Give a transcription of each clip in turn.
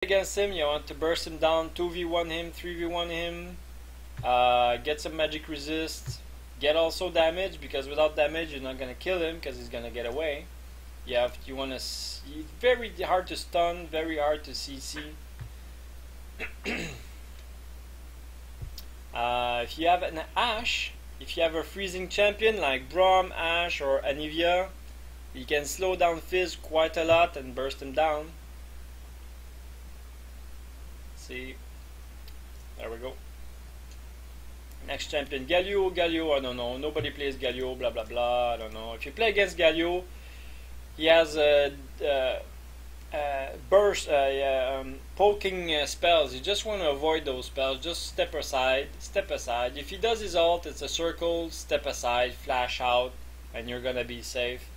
against him, you want to burst him down, 2v1 him, 3v1 him, get some magic resist, get also damage, because without damage you're not gonna kill him because he's gonna get away. You want to very hard to stun, very hard to CC. If you have an Ashe, if you have a freezing champion like Braum, Ashe, or Anivia, you can slow down Fizz quite a lot and burst him down. See, there we go. Next champion, Galio. Galio, I don't know. Nobody plays Galio. Blah blah blah. I don't know. If you play against Galio, he has burst, poking spells. You just want to avoid those spells. Just step aside. Step aside. If he does his ult, it's a circle. Step aside. Flash out, and you're gonna be safe.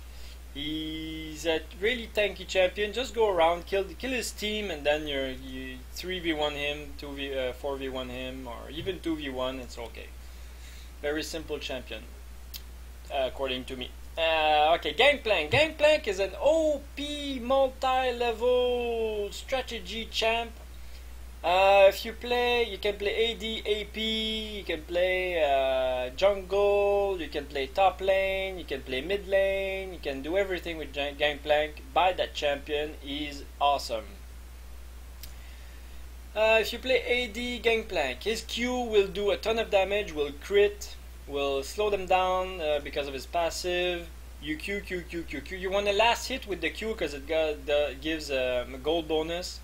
He's a really tanky champion. Just go around, kill his team, and then you 3v1 him, 4v1 him, or even 2v1. It's okay. Very simple champion, according to me. Okay, Gangplank. Gangplank is an OP multi-level strategy champ. If you play, you can play AD, AP, you can play jungle, you can play top lane, you can play mid lane, you can do everything with Gangplank. Buy that champion, he's awesome. If you play AD Gangplank, his Q will do a ton of damage, will crit, will slow them down because of his passive. You Q. You want the last hit with the Q because it gives a gold bonus.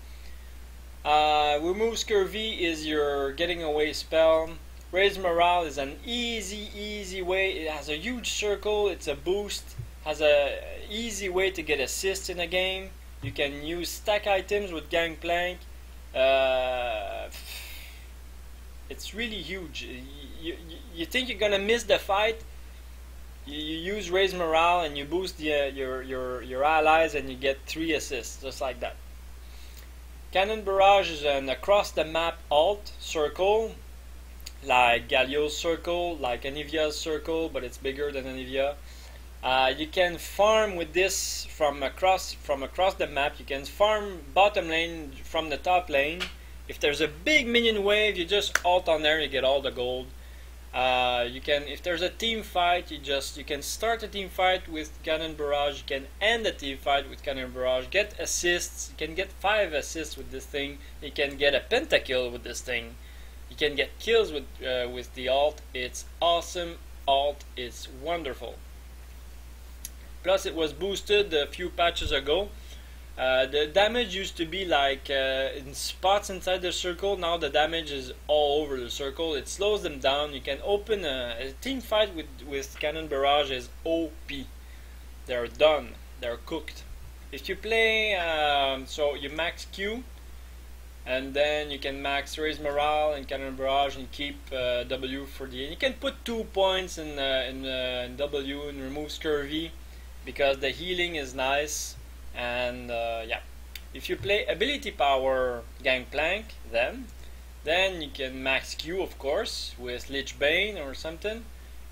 Remove Scurvy is your getting away spell. Raise Morale is an easy way. It has a huge circle, it's a boost, has a easy way to get assists in a game. You can use stack items with Gangplank. It's really huge. You think you're gonna miss the fight, you use Raise Morale and you boost your allies and you get 3 assists, just like that. Cannon Barrage is an across the map ult circle, like Galio's circle, like Anivia's circle, but it's bigger than Anivia. You can farm with this from across the map. You can farm bottom lane from the top lane. If there's a big minion wave, you just ult on there, you get all the gold. If there's a team fight, you can start a team fight with Cannon Barrage. You can end a team fight with Cannon Barrage. Get assists. You can get 5 assists with this thing. You can get a pentakill with this thing. You can get kills with the ult. It's awesome ult. It's wonderful. Plus, it was boosted a few patches ago. The damage used to be like in spots inside the circle. Now the damage is all over the circle. It slows them down. You can open a team fight with Cannon Barrage is OP. They're done. They're cooked. If you play, so you max Q, and then you can max Raise Morale and Cannon Barrage and keep W for the end. You can put 2 points in W and remove Scurvy because the healing is nice. And yeah, if you play ability power Gangplank, then you can max Q, of course, with Lich Bane or something.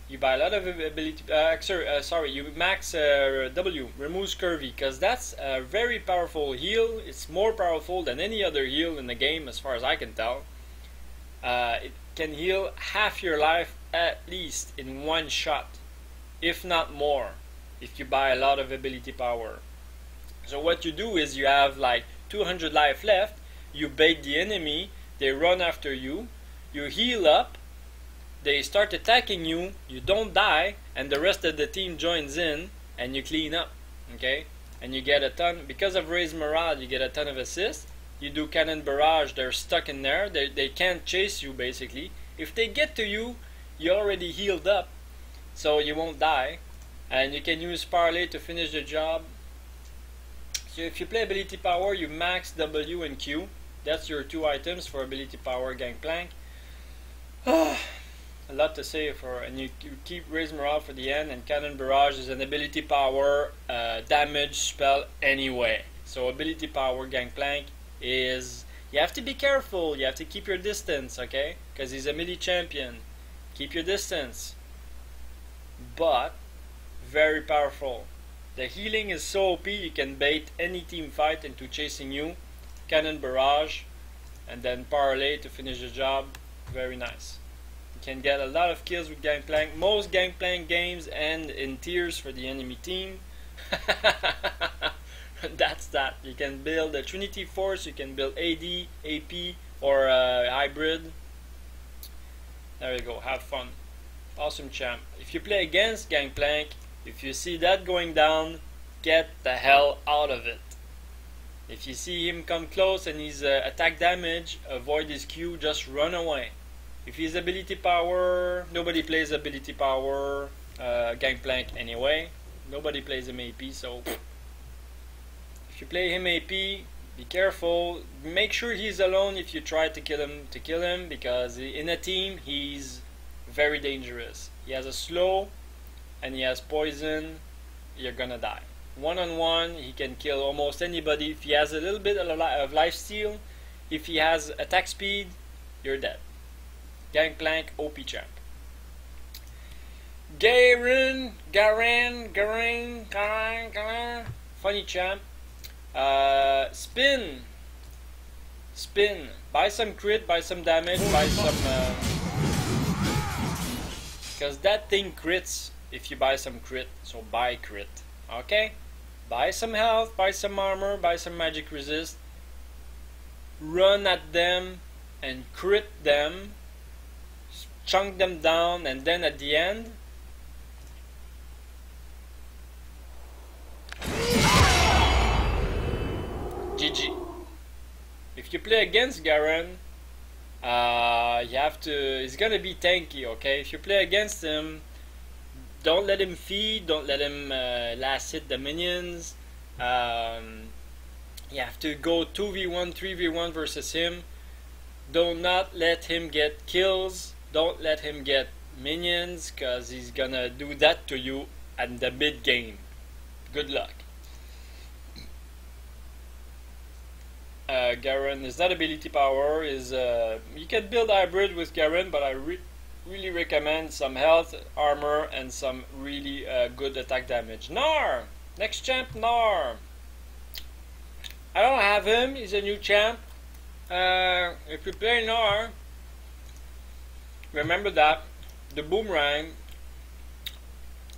You buy a lot of ability. You max W, remove Scurvy, because that's a very powerful heal. It's more powerful than any other heal in the game, as far as I can tell. It can heal half your life at least in one shot, if not more, if you buy a lot of ability power. So what you do is you have like 200 life left, you bait the enemy, they run after you, you heal up, they start attacking you, you don't die, and the rest of the team joins in, and you clean up, okay? And you get a ton, because of Raise Morale, you get a ton of assists. You do Cannon Barrage, they're stuck in there, they can't chase you basically. If they get to you, you already healed up, so you won't die. And you can use Parlay to finish the job. So if you play ability power, you max W and Q. That's your 2 items for ability power Gangplank. A lot to say and you keep Raise Morale for the end, and Cannon Barrage is an ability power damage spell anyway. So ability power Gangplank is, you have to be careful, you have to keep your distance, okay? Because he's a melee champion. Keep your distance. But very powerful. The healing is so OP, you can bait any team fight into chasing you. cannon barrage, and then parlay to finish the job. Very nice. You can get a lot of kills with Gangplank. Most Gangplank games end in tears for the enemy team. That's that. You can build a Trinity Force, you can build AD, AP, or hybrid. There you go, have fun. Awesome champ. If you play against Gangplank, if you see that going down, get the hell out of it. If you see him come close and he's attack damage, avoid his Q, just run away. If he's ability power, nobody plays ability power, Gangplank anyway. Nobody plays him AP, so if you play him AP, be careful. Make sure he's alone if you try to kill him, because in a team he's very dangerous. He has a slow and he has poison. You're gonna die. One-on-one, he can kill almost anybody. If he has a little bit of life steal, if he has attack speed, you're dead. Gangplank, OP champ. Garen, funny champ. Spin. Buy some crit, buy some damage, buy some. Because that thing crits if you buy some crit. So buy crit. Okay? Buy some health, buy some armor, buy some magic resist. Run at them and crit them. Chunk them down, and then at the end, GG. If you play against Garen, you have to. He's gonna be tanky, okay? If you play against him, don't let him feed. Don't let him last hit the minions. You have to go 2v1, 3v1 versus him. Do not let him get kills. Don't let him get minions, cause he's gonna do that to you at the mid game. Good luck. Garen is not ability power. You can build hybrid with Garen, but I really recommend some health, armor, and some really good attack damage. Gnar! Next champ, Gnar. I don't have him. He's a new champ. If you play Gnar, remember that the boomerang.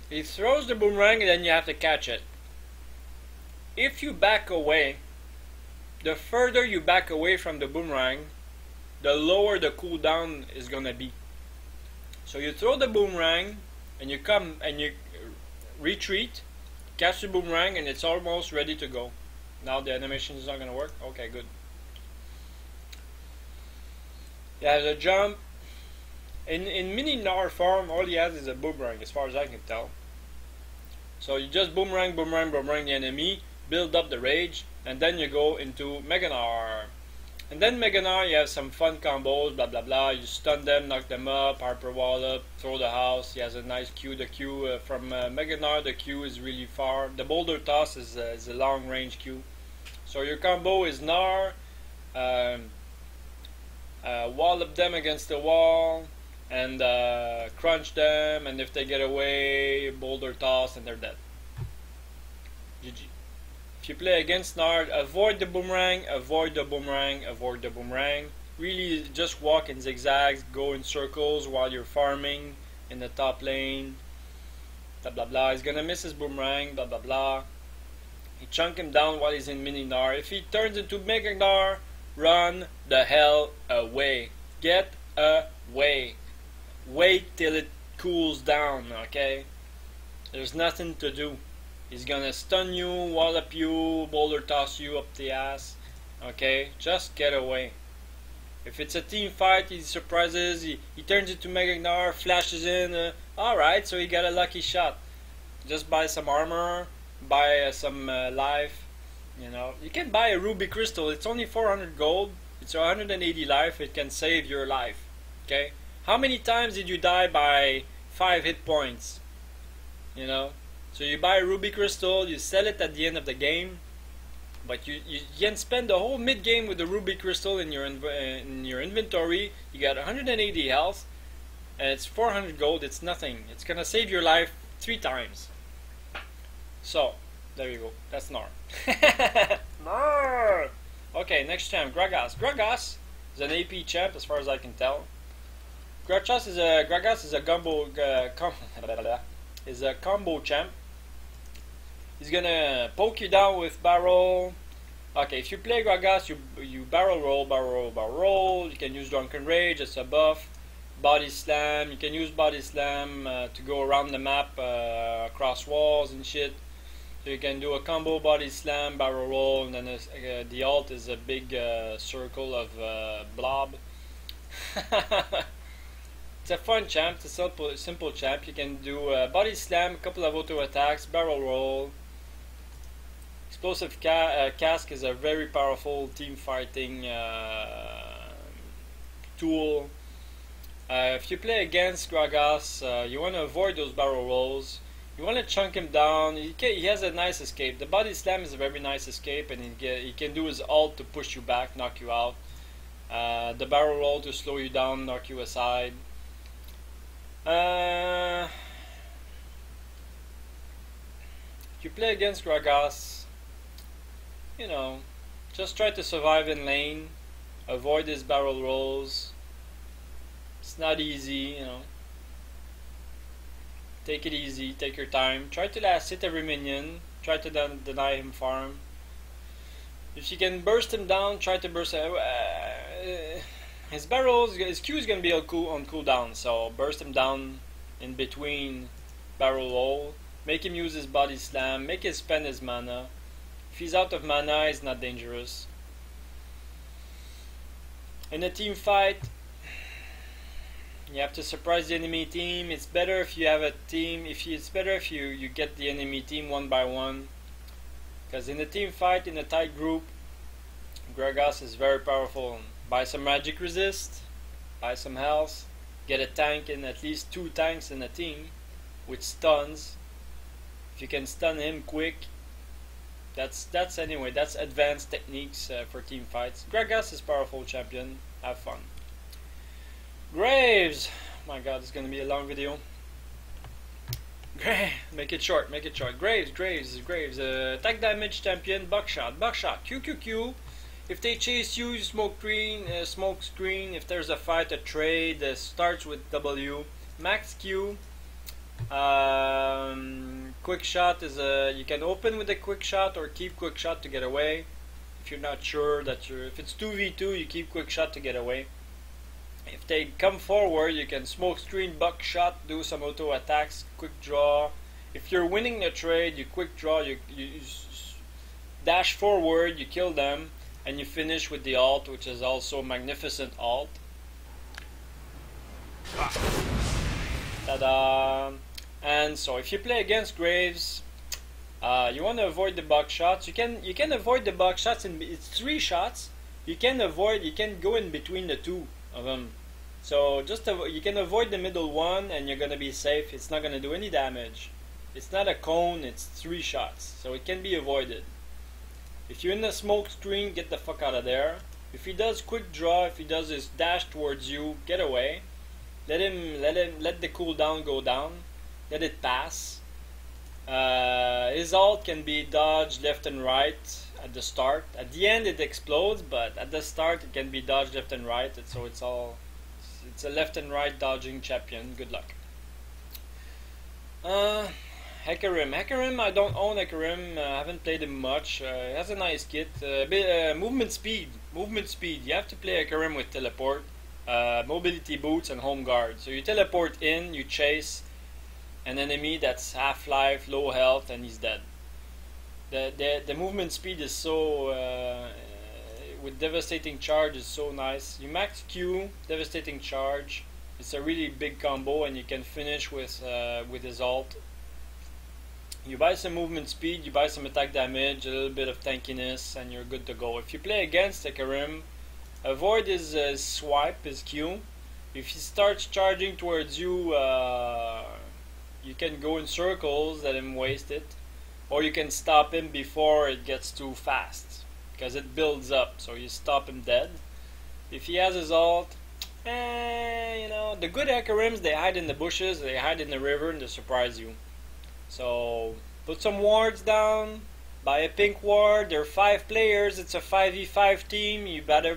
He throws the boomerang and then you have to catch it. If you back away, the further you back away from the boomerang, the lower the cooldown is gonna be. So you throw the boomerang and you come and you retreat, catch the boomerang, and it's almost ready to go. Now the animation is not gonna work. Okay, good. Yeah, the jump. In mini Gnar form, all he has is a boomerang, as far as I can tell. So you just boomerang the enemy, build up the rage, and then you go into Mega Gnar. And then Mega Gnar, you have some fun combos, blah blah blah. You stun them, knock them up, Harper wall up, throw the house. He has a nice Q. The Q from Mega Gnar, the Q is really far. The boulder toss is a long range Q. So your combo is Gnar, wall up them against the wall, and crunch them, and if they get away, boulder toss, and they're dead. GG. If you play against Gnar, avoid the boomerang, avoid the boomerang, avoid the boomerang. Really just walk in zigzags, go in circles while you're farming in the top lane. Blah blah blah. He's gonna miss his boomerang, blah blah blah. You chunk him down while he's in mini Gnar. If he turns into Mega Gnar, run the hell away. Get away. Wait till it cools down, okay? There's nothing to do. He's gonna stun you, wall up you, boulder toss you up the ass. Okay? Just get away. If it's a team fight, he surprises, he turns into Mega Gnar, flashes in. Alright, so he got a lucky shot. Just buy some armor, buy some life. You know, you can buy a ruby crystal. It's only 400 gold. It's 180 life. It can save your life. Okay? How many times did you die by 5 hit points? You know? So you buy a ruby crystal, you sell it at the end of the game, but you can spend the whole mid game with the ruby crystal in your inventory. You got 180 health, and it's 400 gold. It's nothing. It's gonna save your life 3 times. So there you go. That's Gnar. Gnar. Okay, next champ, Gragas. Gragas is an AP champ as far as I can tell. Gragas is a combo champ. He's gonna poke you down with barrel. Okay, if you play Gragas, you barrel roll, barrel roll, barrel roll. You can use Drunken Rage as a buff. Body slam. You can use body slam to go around the map, across walls and shit. So you can do a combo body slam, barrel roll, and then the ult is a big circle of blob. It's a fun champ. It's a simple champ. You can do body slam, a couple of auto attacks, barrel roll. Explosive cask is a very powerful team fighting tool. If you play against Gragas, you want to avoid those barrel rolls. You want to chunk him down. He has a nice escape. The body slam is a very nice escape, and he can do his ult to push you back, knock you out. The barrel roll to slow you down, knock you aside. If you play against Gragas, you know, just try to survive in lane. Avoid his barrel rolls. It's not easy, you know. Take it easy, take your time. Try to last hit every minion. Try to deny him farm. If you can burst him down, try to burst his barrels. His Q is going to be on cooldown, so burst him down in between barrel roll. Make him use his body slam. Make him spend his mana. If he's out of mana, he's not dangerous. In a team fight, you have to surprise the enemy team. It's better if you have a team. It's better if you get the enemy team one by one. Because in a team fight, in a tight group, Gragas is very powerful. Buy some magic resist. Buy some health. Get a tank and at least 2 tanks in a team with stuns. If you can stun him quick, that's advanced techniques for team fights. Gragas is powerful champion. Have fun. Graves! My god, it's gonna be a long video. Make it short, make it short. Graves. Attack damage champion, buckshot. QQQ. If they chase you, smoke screen. If there's a fight, a trade, starts with W. Max Q. Quick shot is you can open with a quick shot or keep quick shot to get away. If you're not sure that if it's 2v2, you keep quick shot to get away. If they come forward, you can smoke screen, buckshot, do some auto attacks, quick draw. If you're winning the trade, you quick draw, you dash forward, you kill them, and you finish with the ult, which is also magnificent ult. Ta-da! And so if you play against Graves, you want to avoid the buckshots. You can avoid the buckshots, and it's 3 shots. You can go in between the 2 of them. So you can avoid the middle one, and you're gonna be safe. It's not gonna do any damage. It's not a cone. It's 3 shots, so it can be avoided. If you're in the smoke screen, get the fuck out of there. If he does quick draw, if he does his dash towards you, get away. Let the cooldown go down. Let it pass. His ult can be dodged left and right at the start. At the end it explodes, but at the start it can be dodged left and right. So it's a left and right dodging champion. Good luck. Hecarim. I don't own Hecarim. I haven't played him much. He has a nice kit. Movement speed. You have to play Hecarim with teleport, mobility boots, and home guard. So you teleport in, you chase an enemy that's half life, low health, and he's dead. The movement speed is so with devastating charge is so nice. You max Q, devastating charge. It's a really big combo, and you can finish with his ult. You buy some movement speed, you buy some attack damage, a little bit of tankiness, and you're good to go. If you play against Hecarim, avoid his swipe, his Q. If he starts charging towards you, you can go in circles, let him waste it. Or you can stop him before it gets too fast, because it builds up, so you stop him dead. If he has his ult, you know, the good Hecarims, they hide in the bushes, they hide in the river, and they surprise you. So put some wards down, Buy a pink ward. There are 5 players. It's a 5v5 team. You better